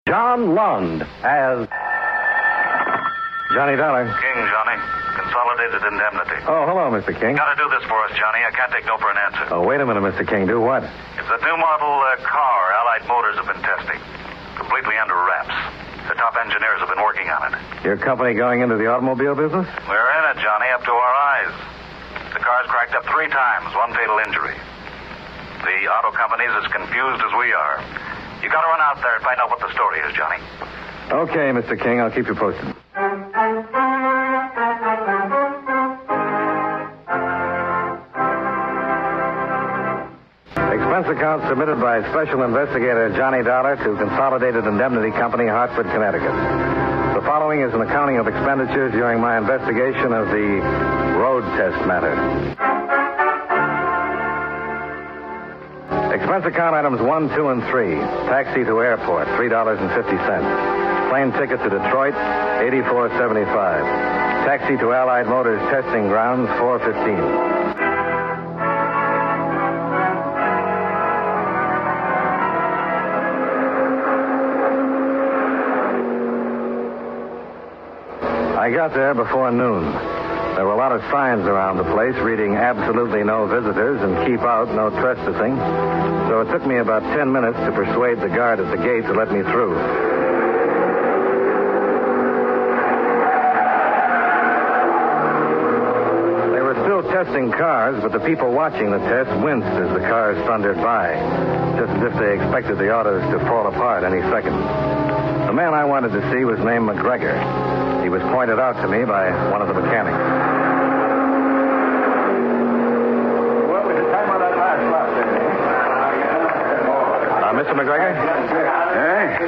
John Lund as Johnny Dollar. King, Johnny. Consolidated indemnity. Oh, hello, Mr. King. Gotta do this for us, Johnny. I can't take no for an answer. Oh, wait a minute, Mr. King. Do what? It's a new model car Allied Motors have been testing. Completely under wraps. The top engineers have been working on it. Your company going into the automobile business? We're in it, Johnny, up to our eyes. The car's cracked up 3 times, 1 fatal injury. The auto company's as confused as we are. You gotta run out there and find out what the story is, Johnny. Okay, Mr. King. I'll keep you posted. Expense account submitted by Special Investigator Johnny Dollar to Consolidated Indemnity Company, Hartford, Connecticut. The following is an accounting of expenditures during my investigation of the road test matter. Expense account items 1, 2, and 3. Taxi to airport, $3.50. Plane ticket to Detroit, $84.75. Taxi to Allied Motors testing grounds, $4.15. I got there before noon. There were a lot of signs around the place reading absolutely no visitors and keep out, no trespassing. So it took me about 10 minutes to persuade the guard at the gate to let me through. They were still testing cars, but the people watching the test winced as the cars thundered by, just as if they expected the autos to fall apart any second. The man I wanted to see was named McGregor. He was pointed out to me by one of the mechanics. What was the time on that last lap there? Mr. McGregor?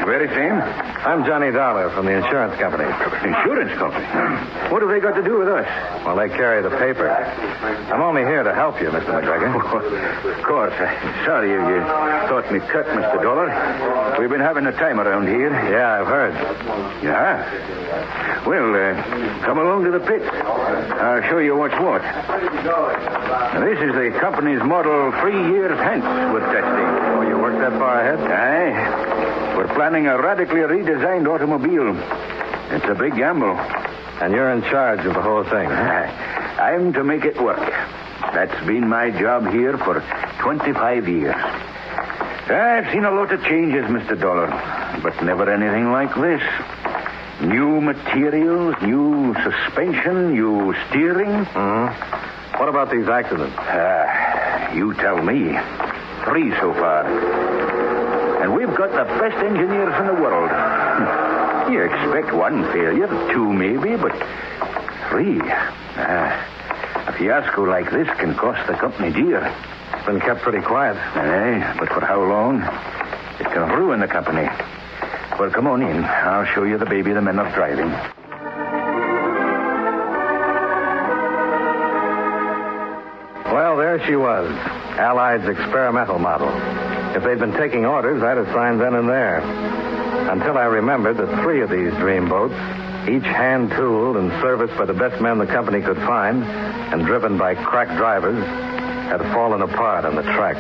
Very same. I'm Johnny Dollar from the insurance company. Insurance company? What have they got to do with us? Well, they carry the paper. I'm only here to help you, Mr. McGregor. Of course. Sorry you thought me cut, Mr. Dollar. We've been having a time around here. Yeah, I've heard. Yeah? Well, come along to the pit. I'll show you what's what. This is the company's model 3 years hence we're testing. Oh, you worked that far ahead? Aye. We're planning a radically redesigned automobile. It's a big gamble. And you're in charge of the whole thing, huh? I'm to make it work. That's been my job here for 25 years. I've seen a lot of changes, Mr. Dollar, but never anything like this. New materials, new suspension, new steering. Mm-hmm. What about these accidents? You tell me. 3 so far. And we've got the best engineers in the world. You expect 1 failure, 2 maybe, but 3. A fiasco like this can cost the company dear. It's been kept pretty quiet. Aye, but for how long? It can ruin the company. Well, come on in. I'll show you the baby the men are driving. Well, there she was. Allied's experimental model. If they'd been taking orders, I'd have signed then and there. Until I remembered that 3 of these dream boats, each hand-tooled and serviced by the best men the company could find, and driven by crack drivers, had fallen apart on the track.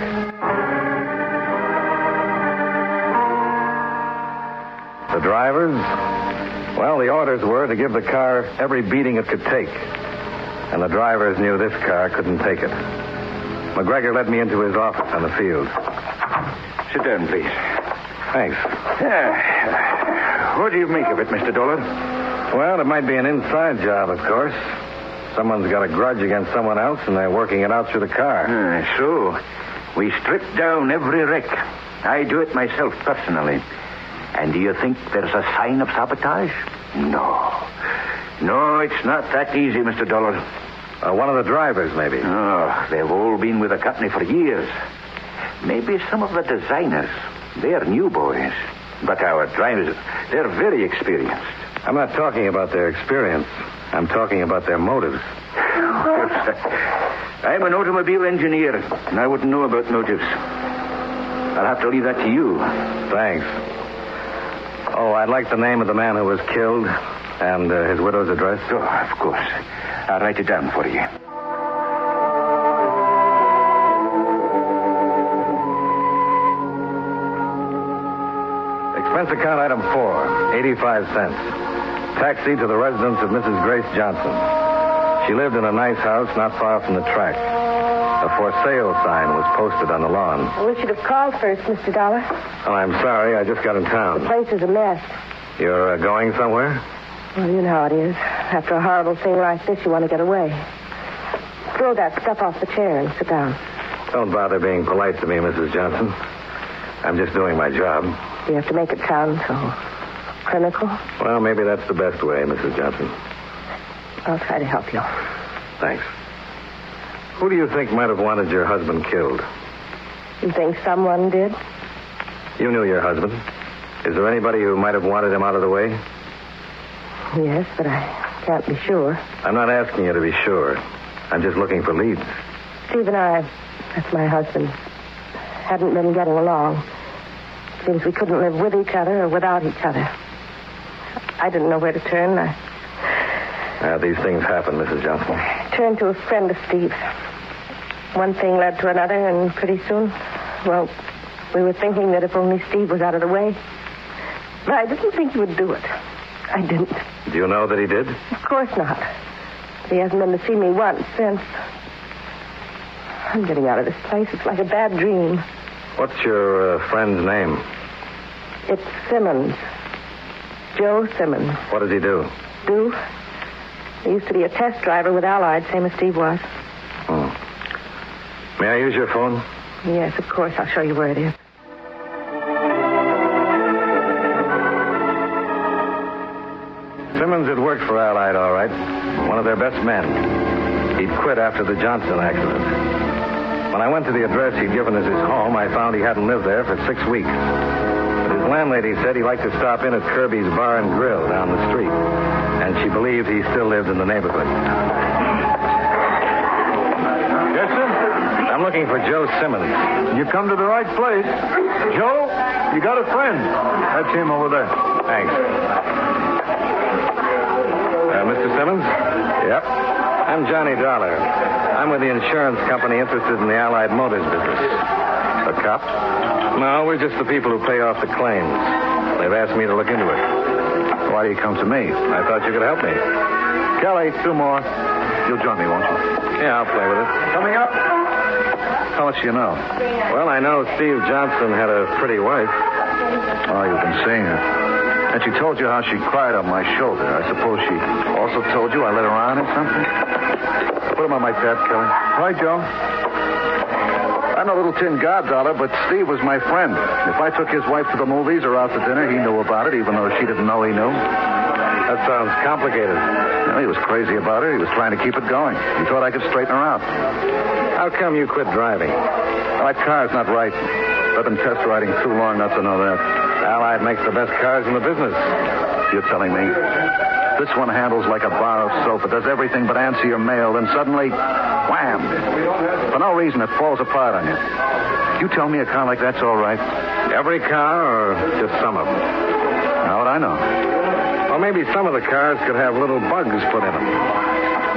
The drivers? Well, the orders were to give the car every beating it could take. And the drivers knew this car couldn't take it. McGregor led me into his office on the field. Sit down, please. Thanks. What do you make of it, Mr. Dollar? Well, it might be an inside job, of course. Someone's got a grudge against someone else, and they're working it out through the car. So, we strip down every wreck. I do it myself, personally. And do you think there's a sign of sabotage? No. No, it's not that easy, Mr. Dollar. One of the drivers, maybe. Oh, they've all been with the company for years. Maybe some of the designers. They're new boys. But our drivers, they're very experienced. I'm not talking about their experience. I'm talking about their motives. I'm an automobile engineer, and I wouldn't know about motives. I'll have to leave that to you. Thanks. Oh, I'd like the name of the man who was killed and his widow's address. Oh, of course. I'll write it down for you. Expense account item 4, 85 cents. Taxi to the residence of Mrs. Grace Johnson. She lived in a nice house not far from the track. A for sale sign was posted on the lawn. I wish you'd have called first, Mr. Dollar. Oh, I'm sorry. I just got in The town. place is a mess. You're going somewhere? Well, you know how it is. After a horrible thing like this, you want to get away. Throw that stuff off the chair and sit down. Don't bother being polite to me, Mrs. Johnson. I'm just doing my job. You have to make it sound so clinical. Well, maybe that's the best way, Mrs. Johnson. I'll try to help you. Thanks. Who do you think might have wanted your husband killed? You think someone did? You knew your husband. Is there anybody who might have wanted him out of the way? Yes, but I can't be sure. I'm not asking you to be sure. I'm just looking for leads. Steve and I, that's my husband, hadn't been getting along. Seems we couldn't live with each other or without each other. I didn't know where to turn. These things happen, Mrs. Johnson. I turned to a friend of Steve's. One thing led to another, and pretty soon, well, we were thinking that if only Steve was out of the way. But I didn't think he would do it. I didn't. Do you know that he did? Of course not. He hasn't been to see me once since. I'm getting out of this place. It's like a bad dream. What's your friend's name? It's Simmons. Joe Simmons. What does he do? He used to be a test driver with Allied, same as Steve was. May I use your phone? Yes, of course. I'll show you where it is. Simmons had worked for Allied, all right. One of their best men. He'd quit after the Johnston accident. When I went to the address he'd given as his home, I found he hadn't lived there for 6 weeks. But his landlady said he liked to stop in at Kirby's Bar and Grill down the street. And she believed he still lived in the neighborhood. Yes, sir? I'm looking for Joe Simmons. You come to the right place. Joe, you got a friend. That's him over there. Thanks. Mr. Simmons? Yep. I'm Johnny Dollar. I'm with the insurance company interested in the Allied Motors business. A cop? No, we're just the people who pay off the claims. They've asked me to look into it. Why do you come to me? I thought you could help me. Kelly, 2 more. You'll join me, won't you? Yeah, I'll play with it. Coming up. How much do you know? Well, I know Steve Johnson had a pretty wife. Oh, you've been seeing her. And she told you how she cried on my shoulder. I suppose she also told you I let her on or something? Put him on my tab, Kelly. Right, Joe. I'm a little tin god, Dollar, but Steve was my friend. If I took his wife to the movies or out to dinner, he knew about it, even though she didn't know he knew. That sounds complicated. Well, he was crazy about her. He was trying to keep it going. He thought I could straighten her out. How come you quit driving? My car's not right. I've been test riding too long not to know that. Allied makes the best cars in the business. You're telling me? This one handles like a bar of soap. It does everything but answer your mail. Then suddenly, wham! For no reason, it falls apart on you. You tell me a car like that's all right? Every car or just some of them? How would I know? Well, maybe some of the cars could have little bugs put in them.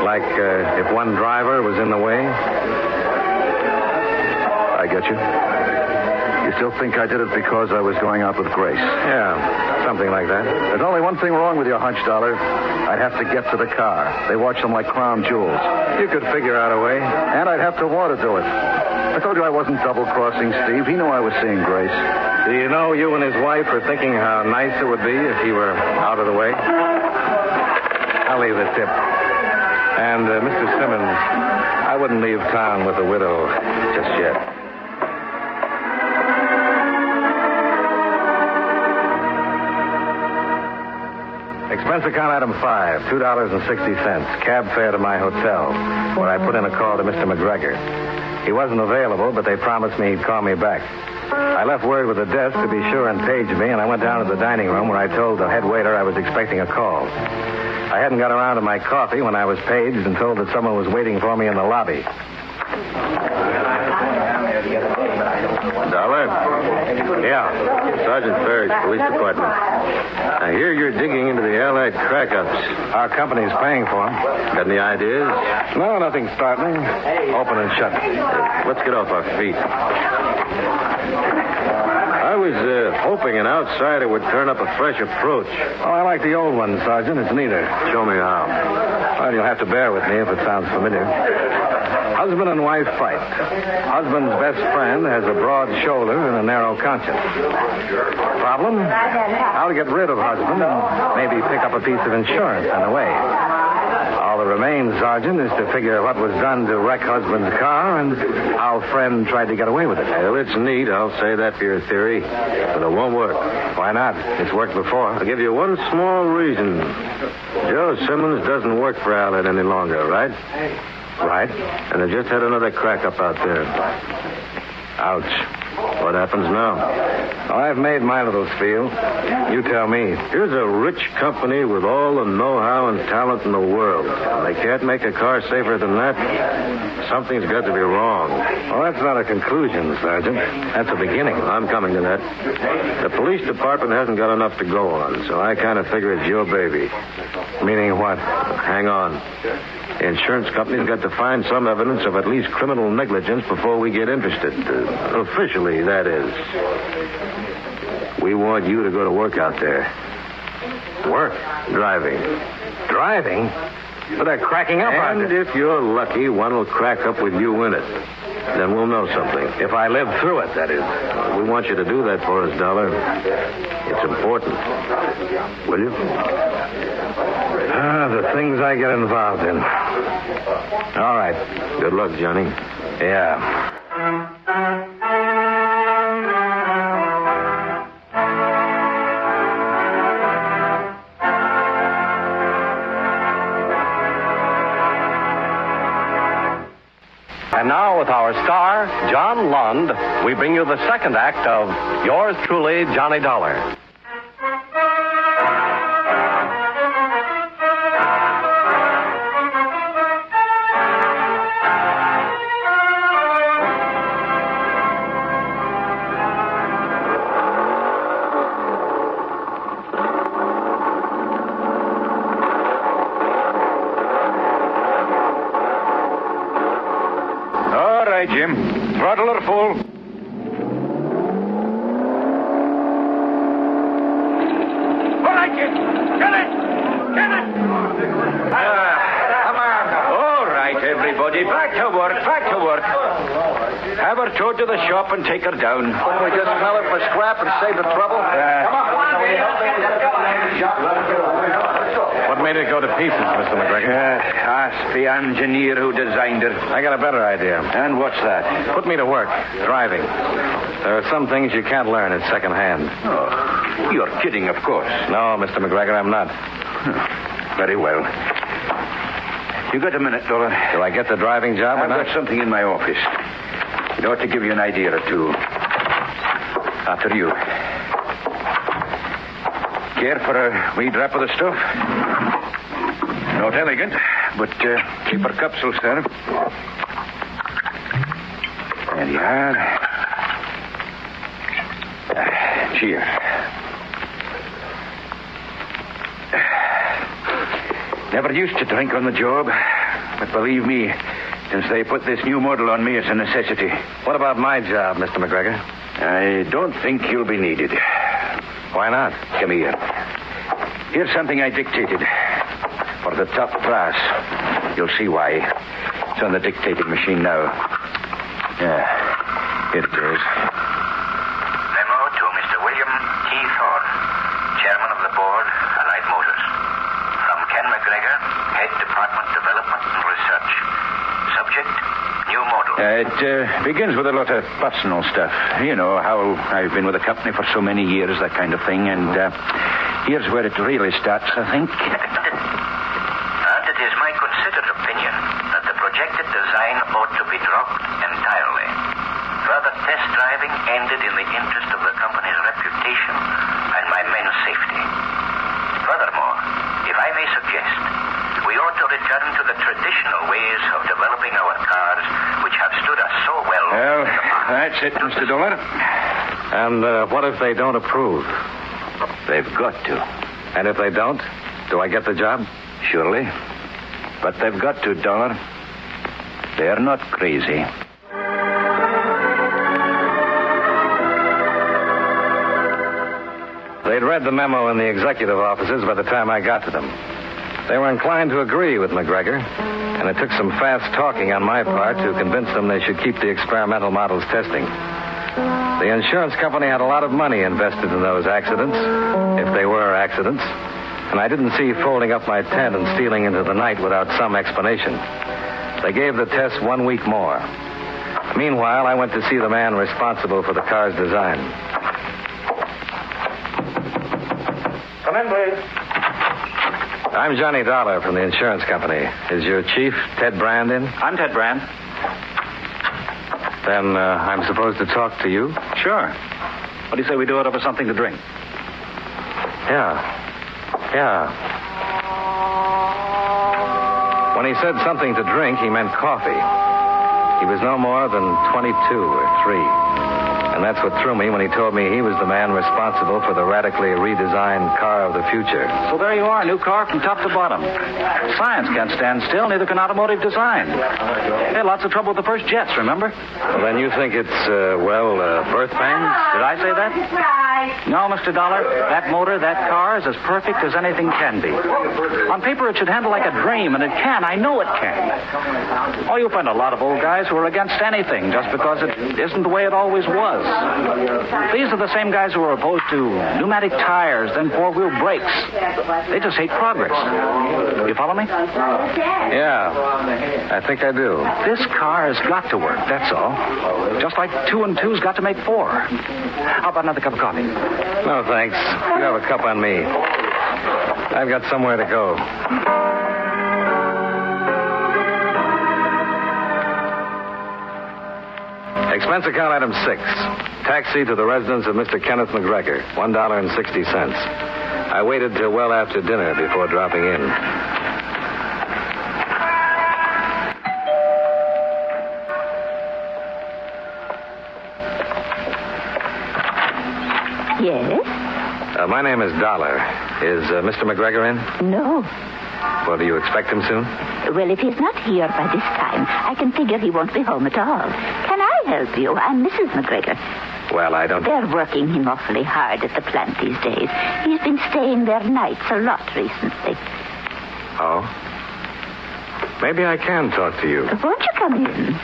Like if one driver was in the way. I get you. You still think I did it because I was going out with Grace? Yeah, something like that. There's only one thing wrong with your hunch, Dollar. I'd have to get to the car. They watch them like crown jewels. You could figure out a way. And I'd have to want to do it. I told you I wasn't double-crossing Steve. He knew I was seeing Grace. Do you know you and his wife were thinking how nice it would be if he were out of the way? I'll leave the tip. And, Mr. Simmons, I wouldn't leave town with a widow just yet. Expense account item 5, $2.60. Cab fare to my hotel, where I put in a call to Mr. McGregor. He wasn't available, but they promised me he'd call me back. I left word with the desk to be sure and page me, and I went down to the dining room where I told the head waiter I was expecting a call. I hadn't got around to my coffee when I was paged and told that someone was waiting for me in the lobby. Dollar? Yeah. Sergeant Ferris, Police Department. I hear you're digging into the Allied crack-ups. Our company's paying for them. Got any ideas? No, nothing startling. Open and shut. Let's get off our feet. I was was hoping an outsider would turn up a fresh approach. Oh, I like the old one, Sergeant. It's neater. Show me how. Well, you'll have to bear with me if it sounds familiar. Husband and wife fight. Husband's best friend has a broad shoulder and a narrow conscience. Problem? How to get rid of husband and maybe pick up a piece of insurance on the way. All that remains, Sergeant, is to figure what was done to wreck husband's car and how friend tried to get away with it. Well, it's neat. I'll say that for your theory. But it won't work. Why not? It's worked before. I'll give you one small reason. Joe Simmons doesn't work for Allied any longer, right? Right. And they just had another crack up out there. Ouch. What happens now? Oh, I've made my little spiel. You tell me. Here's a rich company with all the know-how and talent in the world. They can't make a car safer than that. Something's got to be wrong. Well, that's not a conclusion, Sergeant. That's a beginning. I'm coming to that. The police department hasn't got enough to go on, so I kind of figure it's your baby. Meaning what? Hang on. The insurance company's got to find some evidence of at least criminal negligence before we get interested. Officially, that is. We want you to go to work out there. Work? Driving. Driving? But they're cracking up on And if you're lucky, one will crack up with you in it. Then we'll know something. If I live through it, that is. We want you to do that for us, Dollar. It's important. Will you? The things I get involved in. All right. Good luck, Johnny. Yeah. And now, with our star, John Lund, we bring you the second act of Yours Truly, Johnny Dollar. Jim. Throttle her full. All right, Jim. Get it! Get it! Come on. All right, everybody. Back to work. Back to work. Have her towed to the shop and take her down. Couldn't we just smell it for scrap and save the trouble? Come on. What made it go to pieces, Mr. McGregor? Ask the engineer who designed it. I got a better idea. And what's that? Put me to work. Driving. There are some things you can't learn at second hand. Oh, you're kidding, of course. No, Mr. McGregor, I'm not. Very well. You got a minute, Dollar? Do I get the driving job or I've not? got something in my office. It ought to give you an idea or two. After you. Care for a wee drop of the stuff? Not elegant, but keep her capsule, sir. There you are. Cheers. Never used to drink on the job, but believe me, since they put this new model on me, it's a necessity. What about my job, Mr. McGregor? I don't think you'll be needed. Why not? Come here. Here's something I dictated. For the top brass. You'll see why. It's on the dictating machine now. Yeah. Here it is. Memo to Mr. William T. Thorne, Chairman of the Board, Allied Motors. From Ken McGregor, Head Department Development and Research. Subject, new model. It begins with a lot of personal stuff. You know, how I've been with the company for so many years, that kind of thing. And here's where it really starts, I think. And it is my considered opinion that the projected design ought to be dropped entirely. Further test driving ended in the interest of the company's reputation and my men's safety. Furthermore, if I may suggest, we ought to return to the traditional ways of developing our cars, which have stood us so well. Well, that's it, Mr. Dollar. And what if they don't approve? They've got to. And if they don't, do I get the job? Surely. But they've got to, Dollar. They're not crazy. They'd read the memo in the executive offices by the time I got to them. They were inclined to agree with McGregor, and it took some fast talking on my part to convince them they should keep the experimental models testing. The insurance company had a lot of money invested in those accidents, if they were accidents, and I didn't see folding up my tent and stealing into the night without some explanation. They gave the test 1 week more. Meanwhile, I went to see the man responsible for the car's design. Come in, please. I'm Johnny Dollar from the insurance company. Is your chief, Ted Brand, in? I'm Ted Brand. Then I'm supposed to talk to you? Sure. What do you say we do it over something to drink? Yeah. When he said something to drink, he meant coffee. He was no more than 22 or 3. And that's what threw me when he told me he was the man responsible for the radically redesigned car of the future. So there you are, a new car from top to bottom. Science can't stand still, neither can automotive design. They had lots of trouble with the first jets, remember? Well, then you think it's, birth pangs? Did I say that? No, Mr. Dollar. That motor, that car is as perfect as anything can be. On paper, it should handle like a dream, and it can. I know it can. Oh, you'll find a lot of old guys who are against anything just because it isn't the way it always was. These are the same guys who are opposed to pneumatic tires, then four-wheel brakes. They just hate progress. You follow me? Yeah, I think I do. This car has got to work, that's all. Just like 2 and 2's got to make 4. How about another cup of coffee? No, thanks. You have a cup on me. I've got somewhere to go. Expense account item 6. Taxi to the residence of Mr. Kenneth McGregor, $1.60. I waited till well after dinner before dropping in. Yes? My name is Dollar. Is Mr. McGregor in? No. Well, do you expect him soon? Well, if he's not here by this time, I can figure he won't be home at all. Can I help you? I'm Mrs. McGregor. Well, I don't... They're working him awfully hard at the plant these days. He's been staying there nights a lot recently. Oh? Maybe I can talk to you. Won't you come in?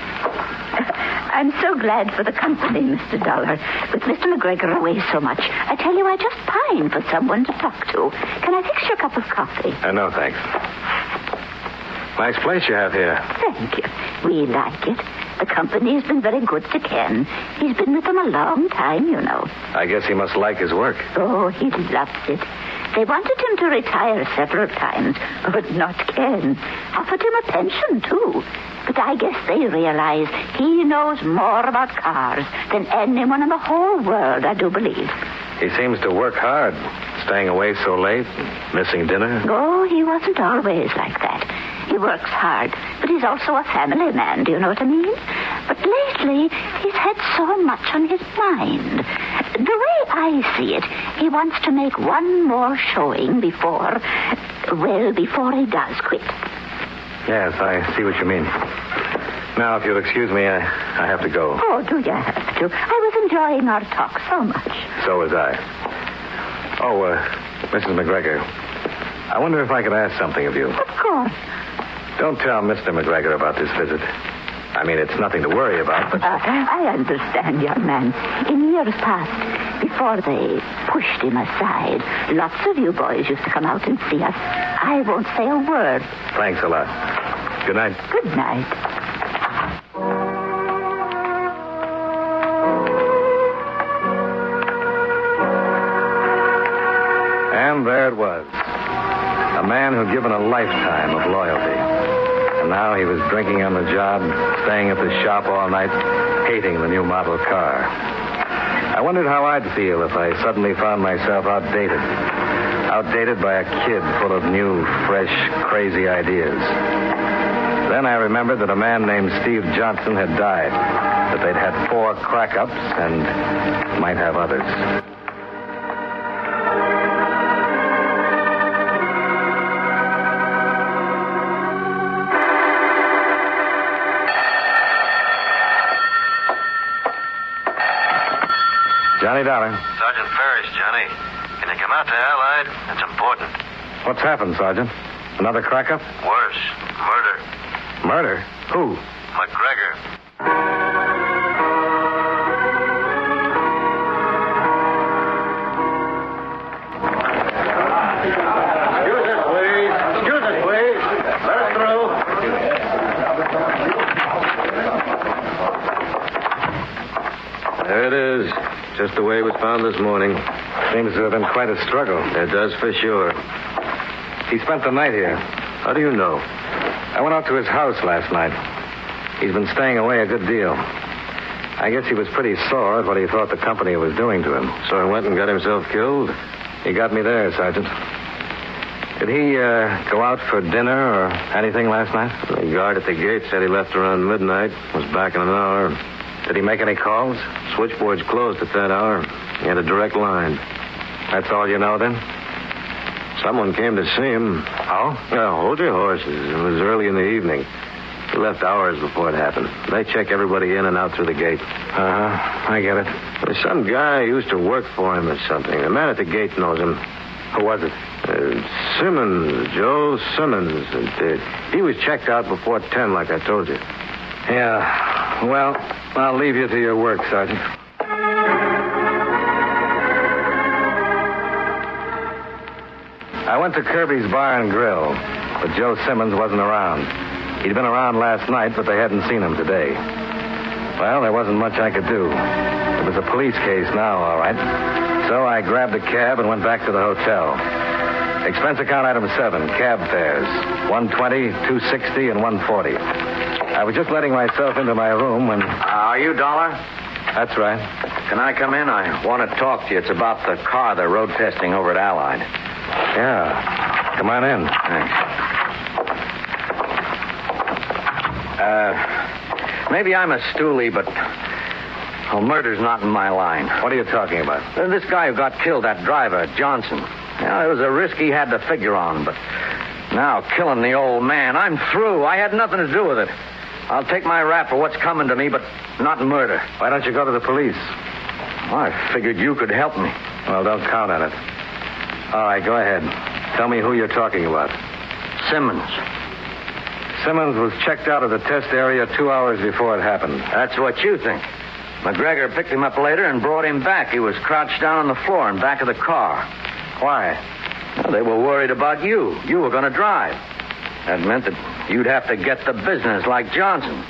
I'm so glad for the company, Mr. Dollar. With Mr. McGregor away so much, I tell you, I just pine for someone to talk to. Can I fix you a cup of coffee? No, thanks. Nice place you have here. Thank you. We like it. The company's been very good to Ken. He's been with them a long time, you know. I guess he must like his work. Oh, he loves it. They wanted him to retire several times, but not Ken. Offered him a pension, too. But I guess they realize he knows more about cars than anyone in the whole world, I do believe. He seems to work hard, staying away so late, missing dinner. Oh, he wasn't always like that. He works hard, but he's also a family man, do you know what I mean? But lately, he's had so much on his mind. The way I see it, he wants to make one more showing before he does quit. Yes, I see what you mean. Now, if you'll excuse me, I have to go. Oh, do you have to? I was enjoying our talk so much. So was I. Oh, Mrs. McGregor, I wonder if I could ask something of you. Of course. Don't tell Mr. McGregor about this visit. I mean, it's nothing to worry about, but... I understand, young man. In years past, before they pushed him aside, lots of you boys used to come out and see us. I won't say a word. Thanks a lot. Good night. Good night. And there it was. A man who'd given a lifetime of loyalty. And now he was drinking on the job, staying at the shop all night, hating the new model car. I wondered how I'd feel if I suddenly found myself outdated. Outdated by a kid full of new, fresh, crazy ideas. Then I remembered that a man named Steve Johnson had died, that they'd had 4 crack-ups and might have others. Johnny Dollar. Sergeant Parrish, Johnny. Can you come out to Allied? That's important. What's happened, Sergeant? Another crack-up? Worse. Murder. Murder? Who? McGregor. Excuse us, please. Let us through. There it is. Just the way it was found this morning. Seems to have been quite a struggle. It does for sure. He spent the night here. How do you know? I went out to his house last night. He's been staying away a good deal. I guess he was pretty sore at what he thought the company was doing to him. So he went and got himself killed? He got me there, Sergeant. Did he go out for dinner or anything last night? The guard at the gate said he left around midnight. Was back in an hour. Did he make any calls? Switchboard's closed at that hour. He had a direct line. That's all you know, then? Someone came to see him. Oh? Hold your horses. It was early in the evening. He left hours before it happened. They check everybody in and out through the gate. Uh-huh. I get it. There's some guy who used to work for him or something. The man at the gate knows him. Who was it? Simmons. Joe Simmons. And, he was checked out before 10, like I told you. Yeah. Well, I'll leave you to your work, Sergeant. I went to Kirby's Bar and Grill, but Joe Simmons wasn't around. He'd been around last night, but they hadn't seen him today. Well, there wasn't much I could do. It was a police case now, all right. So I grabbed a cab and went back to the hotel. Expense account item 7, cab fares, $120, $260, and $140. I was just letting myself into my room when... Are you Dollar? That's right. Can I come in? I want to talk to you. It's about the car they're road testing over at Allied. Yeah. Come on in. Thanks. Maybe I'm a stoolie, but... Well, murder's not in my line. What are you talking about? This guy who got killed, that driver, Johnson. It was a risk he had to figure on, but... Now, killing the old man, I'm through. I had nothing to do with it. I'll take my rap for what's coming to me, but not murder. Why don't you go to the police? Well, I figured you could help me. Well, don't count on it. All right, go ahead. Tell me who you're talking about. Simmons. Simmons was checked out of the test area 2 hours before it happened. That's what you think. McGregor picked him up later and brought him back. He was crouched down on the floor in back of the car. Why? Well, they were worried about you. You were going to drive. That meant that you'd have to get the business like Johnson.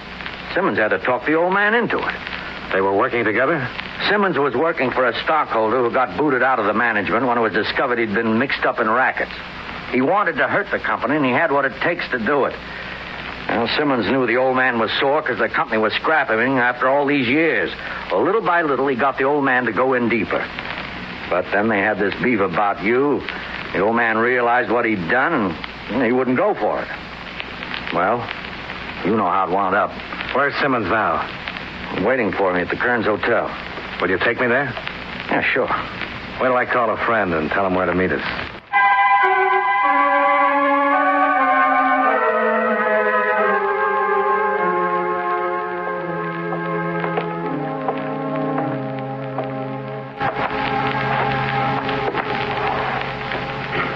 Simmons had to talk the old man into it. They were working together? Simmons was working for a stockholder who got booted out of the management when it was discovered he'd been mixed up in rackets. He wanted to hurt the company, and he had what it takes to do it. Well, Simmons knew the old man was sore because the company was scrapping him after all these years. Well, little by little, he got the old man to go in deeper. But then they had this beef about you. The old man realized what he'd done, and he wouldn't go for it. Well, you know how it wound up. Where's Simmons now? Waiting for me at the Kearns Hotel. Will you take me there? Yeah, sure. Wait till I call a friend and tell him where to meet us.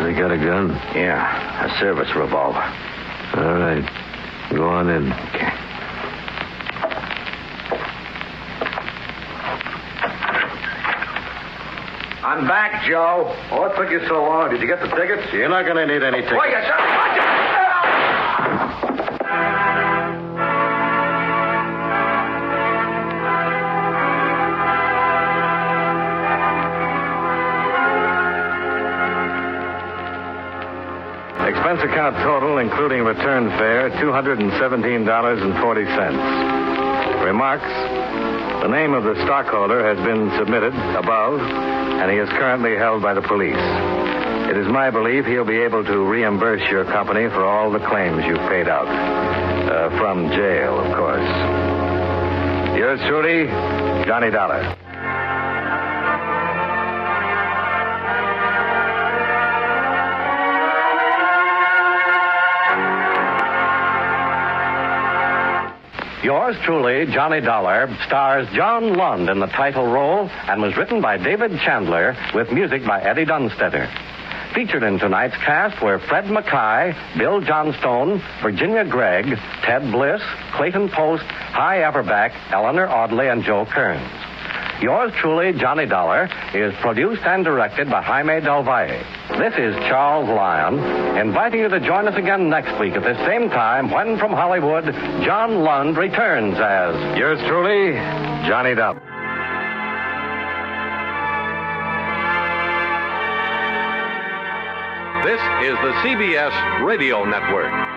They got a gun? Yeah, a service revolver. All right. Go on in. Okay. I'm back, Joe. Oh, what took you so long? Did you get the tickets? You're not going to need any tickets. Oh, yes, sir. Expense account total, including return fare, $217.40. Remarks: the name of the stockholder has been submitted above, and he is currently held by the police. It is my belief he'll be able to reimburse your company for all the claims you've paid out. From jail, of course. Yours truly, Johnny Dollar. Yours truly, Johnny Dollar, stars John Lund in the title role and was written by David Chandler with music by Eddie Dunstetter. Featured in tonight's cast were Fred Mackay, Bill Johnstone, Virginia Gregg, Ted Bliss, Clayton Post, Hy Everback, Eleanor Audley, and Joe Kearns. Yours truly, Johnny Dollar, is produced and directed by Jaime Del Valle. This is Charles Lyon, inviting you to join us again next week at the same time when, from Hollywood, John Lund returns as... Yours truly, Johnny Dollar. This is the CBS Radio Network.